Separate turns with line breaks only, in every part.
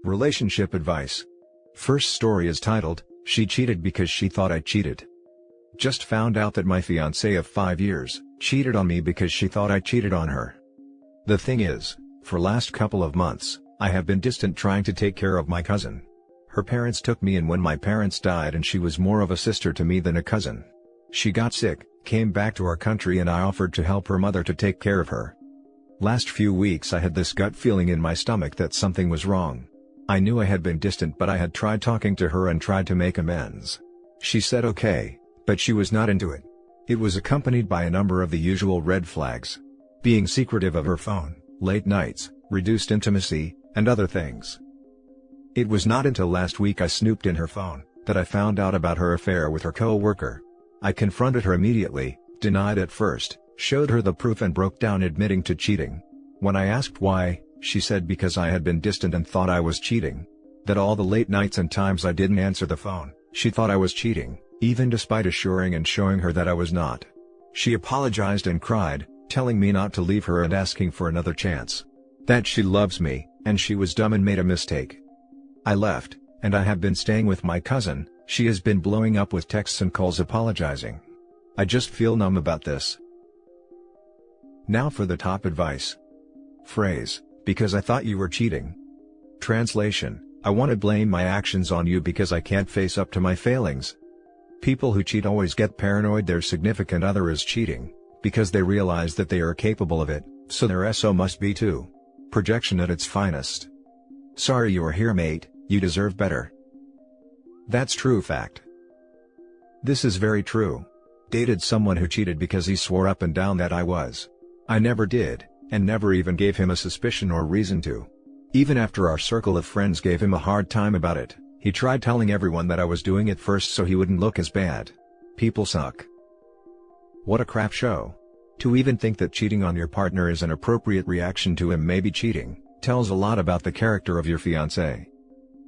Relationship advice. First story is titled, "She Cheated Because She Thought I Cheated." Just found out that my fiancée of 5 years cheated on me because she thought I cheated on her. The thing is, for last couple of months, I have been distant trying to take care of my cousin. Her parents took me in when my parents died and she was more of a sister to me than a cousin. She got sick, came back to our country and I offered to help her mother to take care of her. Last few weeks I had this gut feeling in my stomach that something was wrong. I knew I had been distant but I had tried talking to her and tried to make amends. She said okay, but she was not into it. It was accompanied by a number of the usual red flags. Being secretive of her phone, late nights, reduced intimacy, and other things. It was not until last week I snooped in her phone that I found out about her affair with her co-worker. I confronted her immediately, denied at first, showed her the proof and broke down admitting to cheating. When I asked why, she said because I had been distant and thought I was cheating. That all the late nights and times I didn't answer the phone, she thought I was cheating, even despite assuring and showing her that I was not. She apologized and cried, telling me not to leave her and asking for another chance. That she loves me, and she was dumb and made a mistake. I left, and I have been staying with my cousin. She has been blowing up with texts and calls apologizing. I just feel numb about this. Now for the top advice. Phrase, because I thought you were cheating. Translation, I want to blame my actions on you because I can't face up to my failings. People who cheat always get paranoid their significant other is cheating, because they realize that they are capable of it, so their SO must be too. Projection at its finest. Sorry you are here mate, you deserve better. That's true fact. This is very true. Dated someone who cheated because he swore up and down that I was. I never did, and never even gave him a suspicion or reason to. Even after our circle of friends gave him a hard time about it, he tried telling everyone that I was doing it first so he wouldn't look as bad. People suck. What a crap show. To even think that cheating on your partner is an appropriate reaction to him maybe cheating, tells a lot about the character of your fiancé.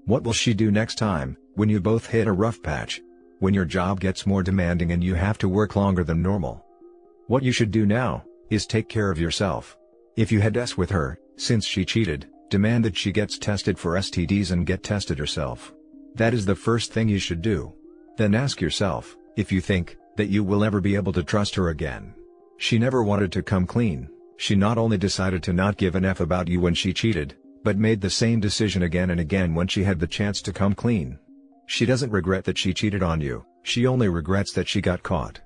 What will she do next time, when you both hit a rough patch? When your job gets more demanding and you have to work longer than normal? What you should do now, is take care of yourself. If you had sex with her, since she cheated, demand that she gets tested for STDs and get tested herself. That is the first thing you should do. Then ask yourself, if you think, that you will ever be able to trust her again. She never wanted to come clean. She not only decided to not give an F about you when she cheated, but made the same decision again and again when she had the chance to come clean. She doesn't regret that she cheated on you, she only regrets that she got caught.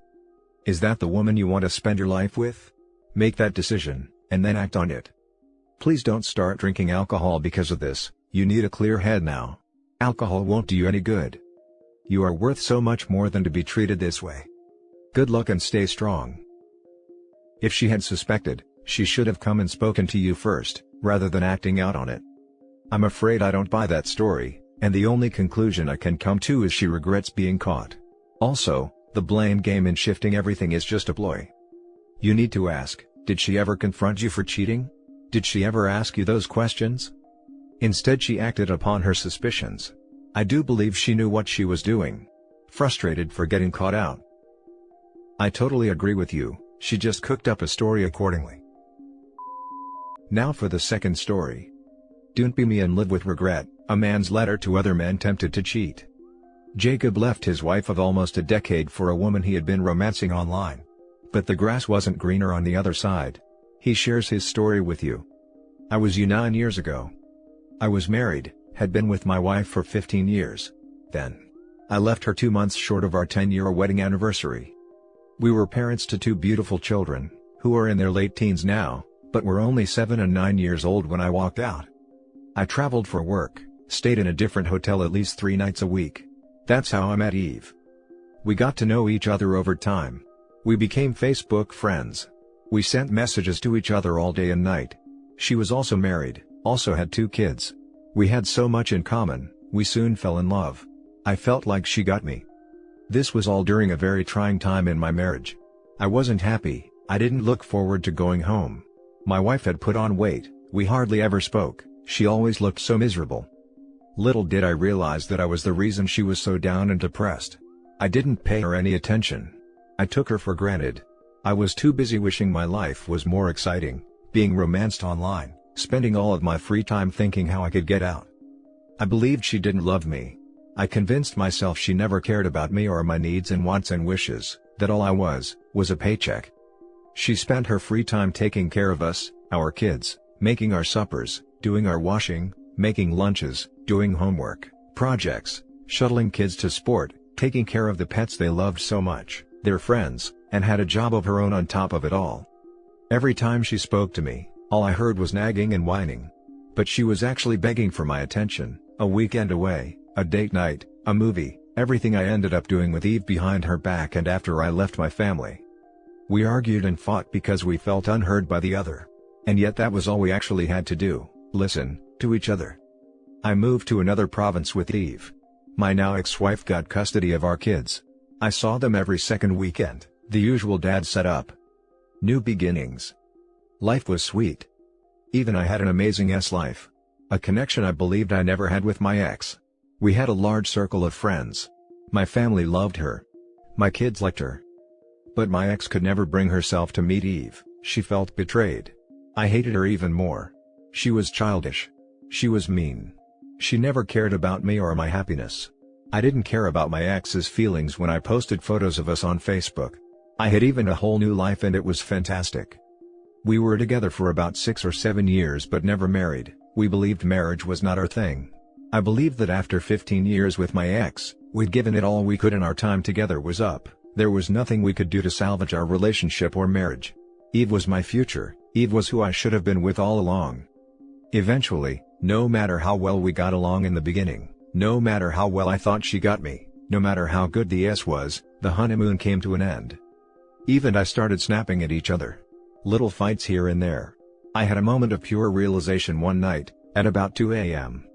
Is that the woman you want to spend your life with? Make that decision, and then act on it. Please don't start drinking alcohol because of this. You need a clear head now. Alcohol won't do you any good. You are worth so much more than to be treated this way. Good luck and stay strong. If she had suspected, she should have come and spoken to you first, rather than acting out on it. I'm afraid I don't buy that story, and the only conclusion I can come to is she regrets being caught. Also, the blame game and shifting everything is just a ploy. You need to ask, did she ever confront you for cheating? Did she ever ask you those questions? Instead she acted upon her suspicions. I do believe she knew what she was doing. Frustrated for getting caught out. I totally agree with you, she just cooked up a story accordingly. Now for the second story. Don't be me and live with regret, a man's letter to other men tempted to cheat. Jacob left his wife of almost a decade for a woman he had been romancing online. But the grass wasn't greener on the other side. He shares his story with you. I was 9 years ago. I was married, had been with my wife for 15 years. Then, I left her 2 months short of our 10-year wedding anniversary. We were parents to 2 beautiful children, who are in their late teens now, but were only 7 and 9 years old when I walked out. I traveled for work, stayed in a different hotel at least 3 nights a week. That's how I met Eve. We got to know each other over time. We became Facebook friends. We sent messages to each other all day and night. She was also married, also had 2 kids. We had so much in common, we soon fell in love. I felt like she got me. This was all during a very trying time in my marriage. I wasn't happy, I didn't look forward to going home. My wife had put on weight, we hardly ever spoke, she always looked so miserable. Little did I realize that I was the reason she was so down and depressed. I didn't pay her any attention. I took her for granted. I was too busy wishing my life was more exciting, being romanced online, spending all of my free time thinking how I could get out. I believed she didn't love me. I convinced myself she never cared about me or my needs and wants and wishes, that all I was a paycheck. She spent her free time taking care of us, our kids, making our suppers, doing our washing, making lunches, doing homework, projects, shuttling kids to sport, taking care of the pets they loved so much, their friends, and had a job of her own on top of it all. Every time she spoke to me, all I heard was nagging and whining. But she was actually begging for my attention, a weekend away, a date night, a movie, everything I ended up doing with Eve behind her back and after I left my family. We argued and fought because we felt unheard by the other. And yet that was all we actually had to do, listen to each other. I moved to another province with Eve. My now ex-wife got custody of our kids. I saw them every second weekend, the usual dad setup. New beginnings. Life was sweet. Even I had an amazing life. A connection I believed I never had with my ex. We had a large circle of friends. My family loved her. My kids liked her. But my ex could never bring herself to meet Eve. She felt betrayed. I hated her even more. She was childish. She was mean. She never cared about me or my happiness. I didn't care about my ex's feelings when I posted photos of us on Facebook. I had even a whole new life and it was fantastic. We were together for about 6 or 7 years but never married. We believed marriage was not our thing. I believed that after 15 years with my ex, we'd given it all we could and our time together was up. There was nothing we could do to salvage our relationship or marriage. Eve was my future. Eve was who I should have been with all along. Eventually, no matter how well we got along in the beginning, no matter how well I thought she got me, no matter how good the was, the honeymoon came to an end. Eve and I started snapping at each other. Little fights here and there. I had a moment of pure realization one night, at about 2 a.m.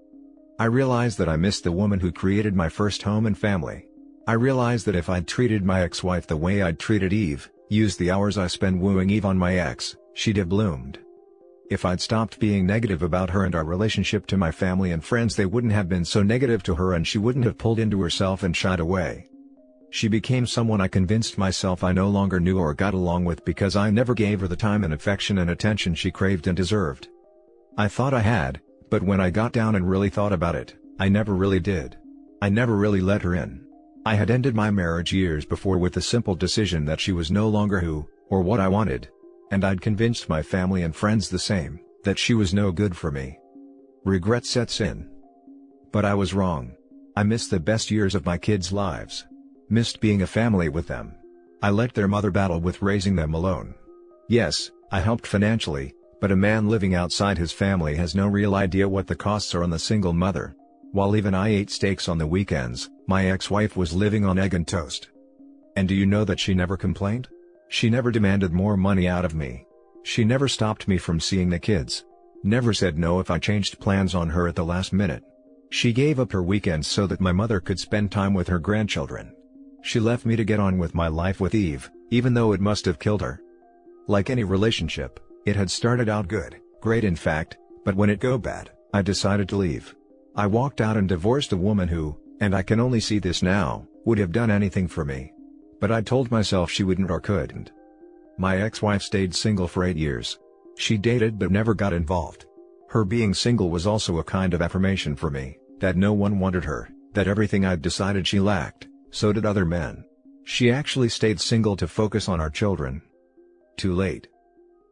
I realized that I missed the woman who created my first home and family. I realized that if I'd treated my ex-wife the way I'd treated Eve, used the hours I spent wooing Eve on my ex, she'd have bloomed. If I'd stopped being negative about her and our relationship to my family and friends, they wouldn't have been so negative to her and she wouldn't have pulled into herself and shied away. She became someone I convinced myself I no longer knew or got along with because I never gave her the time and affection and attention she craved and deserved. I thought I had, but when I got down and really thought about it, I never really did. I never really let her in. I had ended my marriage years before with the simple decision that she was no longer who, or what I wanted. And I'd convinced my family and friends the same, that she was no good for me. Regret sets in. But I was wrong. I missed the best years of my kids' lives. Missed being a family with them. I let their mother battle with raising them alone. Yes, I helped financially, but a man living outside his family has no real idea what the costs are on the single mother. While even I ate steaks on the weekends, my ex-wife was living on egg and toast. And do you know that she never complained? She never demanded more money out of me. She never stopped me from seeing the kids. Never said no if I changed plans on her at the last minute. She gave up her weekends so that my mother could spend time with her grandchildren. She left me to get on with my life with Eve, even though it must have killed her. Like any relationship, it had started out good, great in fact, but when it go bad, I decided to leave. I walked out and divorced a woman who, and I can only see this now, would have done anything for me. But I told myself she wouldn't or couldn't. My ex-wife stayed single for 8 years. She dated but never got involved. Her being single was also a kind of affirmation for me, that no one wanted her, that everything I'd decided she lacked, so did other men. She actually stayed single to focus on our children. Too late.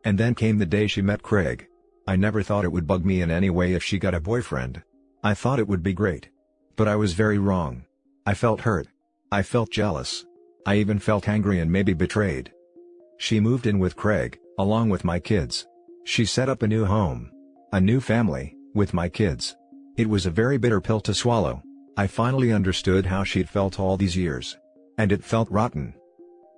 And then came the day she met Craig. I never thought it would bug me in any way if she got a boyfriend. I thought it would be great. But I was very wrong. I felt hurt. I felt jealous. I even felt angry and maybe betrayed. She moved in with Craig, along with my kids. She set up a new home. A new family, with my kids. It was a very bitter pill to swallow. I finally understood how she'd felt all these years. And it felt rotten.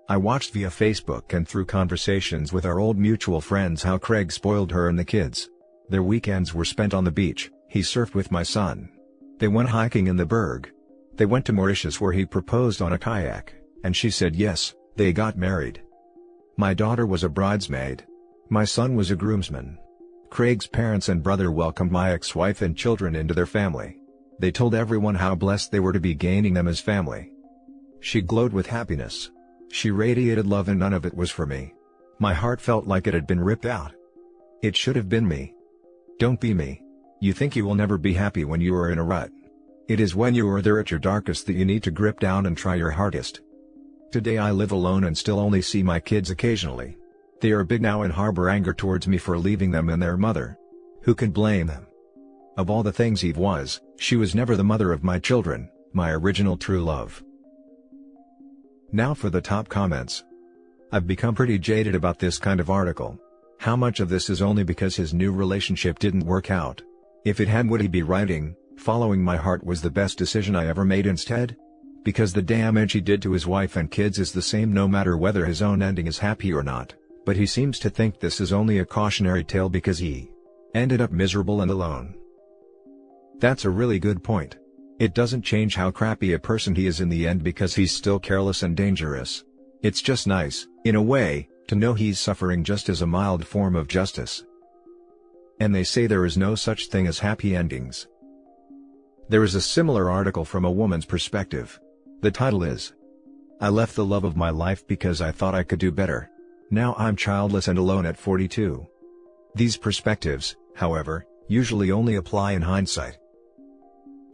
I watched via Facebook and through conversations with our old mutual friends how Craig spoiled her and the kids. Their weekends were spent on the beach, he surfed with my son. They went hiking in the Berg. They went to Mauritius where he proposed on a kayak. And she said yes. They got married. My daughter was a bridesmaid. My son was a groomsman. Craig's parents and brother welcomed my ex-wife and children into their family. They told everyone how blessed they were to be gaining them as family. She glowed with happiness. She radiated love and none of it was for me. My heart felt like it had been ripped out. It should have been me. Don't be me. You think you will never be happy when you are in a rut. It is when you are there at your darkest that you need to grip down and try your hardest. Today I live alone and still only see my kids occasionally. They are big now and harbor anger towards me for leaving them and their mother. Who can blame them? Of all the things Eve was, she was never the mother of my children, my original true love. Now for the top comments. I've become pretty jaded about this kind of article. How much of this is only because his new relationship didn't work out? If it had, would he be writing, "Following my heart was the best decision I ever made" instead? Because the damage he did to his wife and kids is the same no matter whether his own ending is happy or not, but he seems to think this is only a cautionary tale because he ended up miserable and alone. That's a really good point. It doesn't change how crappy a person he is in the end because he's still careless and dangerous. It's just nice, in a way, to know he's suffering just as a mild form of justice. And they say there is no such thing as happy endings. There is a similar article from a woman's perspective. The title is, "I left the love of my life because I thought I could do better. Now I'm childless and alone at 42. These perspectives, however, usually only apply in hindsight.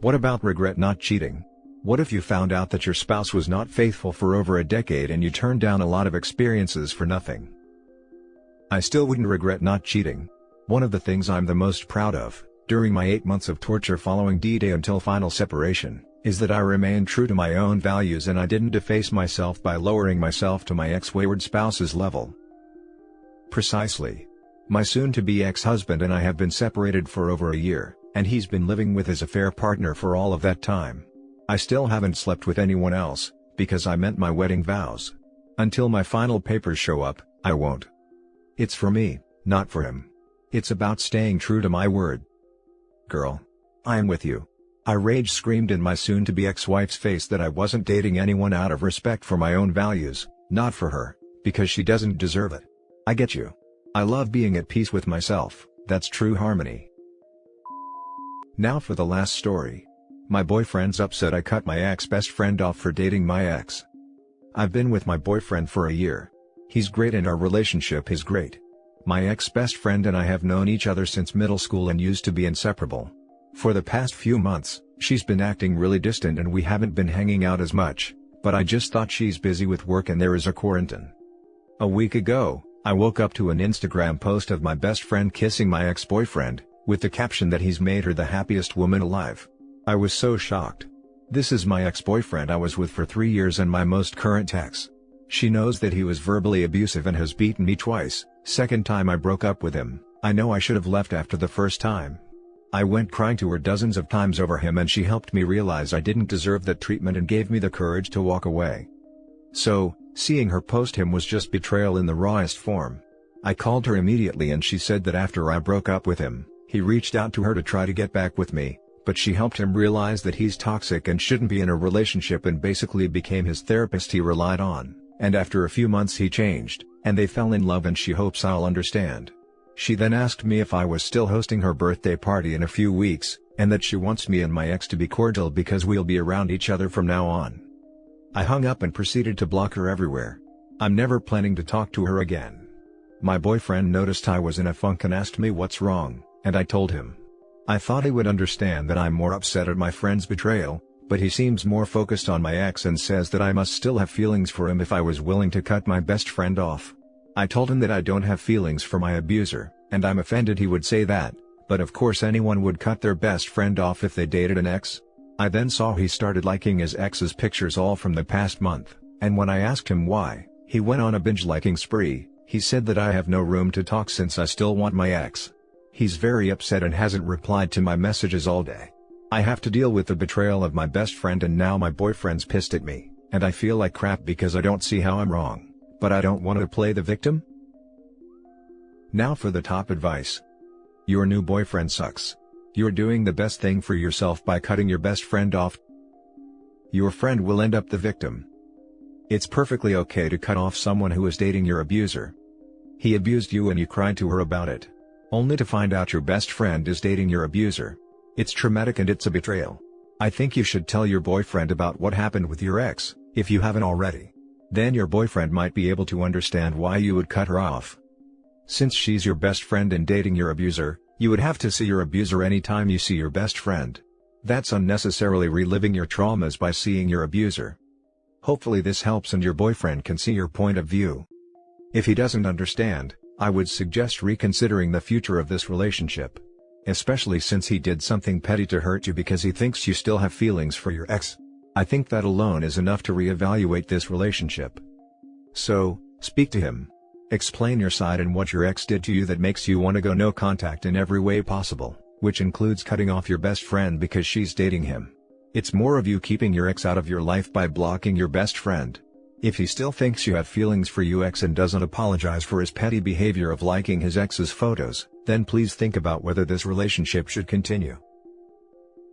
What about regret not cheating? What if you found out that your spouse was not faithful for over a decade and you turned down a lot of experiences for nothing? I still wouldn't regret not cheating. One of the things I'm the most proud of, during my 8 months of torture following D-Day until final separation, is that I remained true to my own values and I didn't deface myself by lowering myself to my ex-wayward spouse's level." Precisely. My soon-to-be ex-husband and I have been separated for over a year, and he's been living with his affair partner for all of that time. I still haven't slept with anyone else, because I meant my wedding vows. Until my final papers show up, I won't. It's for me, not for him. It's about staying true to my word. Girl. I am with you. I rage screamed in my soon-to-be ex-wife's face that I wasn't dating anyone out of respect for my own values, not for her, because she doesn't deserve it. I get you. I love being at peace with myself, that's true harmony. Now for the last story. My boyfriend's upset I cut my ex-best friend off for dating my ex. I've been with my boyfriend for a year. He's great and our relationship is great. My ex-best friend and I have known each other since middle school and used to be inseparable. For the past few months, she's been acting really distant and we haven't been hanging out as much, but I just thought she's busy with work and there is a quarantine. A week ago, I woke up to an Instagram post of my best friend kissing my ex-boyfriend, with the caption that he's made her the happiest woman alive. I was so shocked. This is my ex-boyfriend I was with for 3 years and my most current ex. She knows that he was verbally abusive and has beaten me twice. Second time I broke up with him. I know I should have left after the first time. I went crying to her dozens of times over him and she helped me realize I didn't deserve that treatment and gave me the courage to walk away. So, seeing her post him was just betrayal in the rawest form. I called her immediately and she said that after I broke up with him, he reached out to her to try to get back with me, but she helped him realize that he's toxic and shouldn't be in a relationship and basically became his therapist he relied on, and after a few months he changed, and they fell in love and she hopes I'll understand. She then asked me if I was still hosting her birthday party in a few weeks, and that she wants me and my ex to be cordial because we'll be around each other from now on. I hung up and proceeded to block her everywhere. I'm never planning to talk to her again. My boyfriend noticed I was in a funk and asked me what's wrong, and I told him. I thought he would understand that I'm more upset at my friend's betrayal, but he seems more focused on my ex and says that I must still have feelings for him if I was willing to cut my best friend off. I told him that I don't have feelings for my abuser, and I'm offended he would say that, but of course anyone would cut their best friend off if they dated an ex. I then saw he started liking his ex's pictures all from the past month, and when I asked him why, he went on a binge liking spree. He said that I have no room to talk since I still want my ex. He's very upset and hasn't replied to my messages all day. I have to deal with the betrayal of my best friend and now my boyfriend's pissed at me, and I feel like crap because I don't see how I'm wrong, but I don't want to play the victim. Now for the top advice. Your new boyfriend sucks. You're doing the best thing for yourself by cutting your best friend off. Your friend will end up the victim. It's perfectly okay to cut off someone who is dating your abuser. He abused you and you cried to her about it, only to find out your best friend is dating your abuser. It's traumatic and it's a betrayal. I think you should tell your boyfriend about what happened with your ex, if you haven't already. Then your boyfriend might be able to understand why you would cut her off. Since she's your best friend and dating your abuser, You would have to see your abuser anytime you see your best friend. That's unnecessarily reliving your traumas by seeing your abuser. Hopefully this helps and your boyfriend can see your point of view. If he doesn't understand, I would suggest reconsidering the future of this relationship. Especially since he did something petty to hurt you because he thinks you still have feelings for your ex. I think that alone is enough to reevaluate this relationship. So, speak to him. Explain your side and what your ex did to you that makes you want to go no contact in every way possible, which includes cutting off your best friend because she's dating him. It's more of you keeping your ex out of your life by blocking your best friend. If he still thinks you have feelings for your ex and doesn't apologize for his petty behavior of liking his ex's photos, then please think about whether this relationship should continue.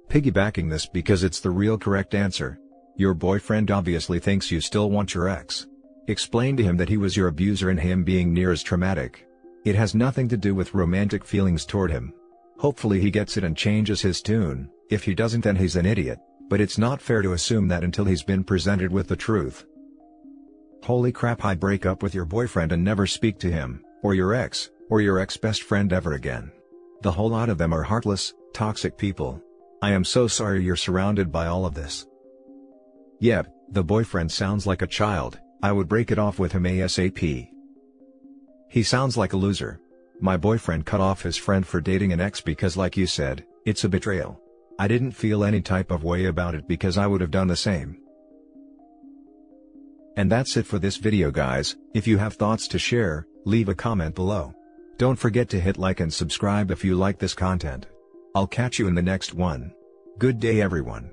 Piggybacking this because it's the real correct answer. Your boyfriend obviously thinks you still want your ex. Explain to him that he was your abuser and him being near is traumatic. It has nothing to do with romantic feelings toward him. Hopefully he gets it and changes his tune. If he doesn't, then he's an idiot, but it's not fair to assume that until he's been presented with the truth. Holy crap, I break up with your boyfriend and never speak to him, or your ex-best friend ever again. The whole lot of them are heartless, toxic people. I am so sorry you're surrounded by all of this. Yep, the boyfriend sounds like a child. I would break it off with him ASAP. He sounds like a loser. My boyfriend cut off his friend for dating an ex because, like you said, it's a betrayal. I didn't feel any type of way about it because I would have done the same. And that's it for this video, guys. If you have thoughts to share, leave a comment below. Don't forget to hit like and subscribe if you like this content. I'll catch you in the next one. Good day, everyone.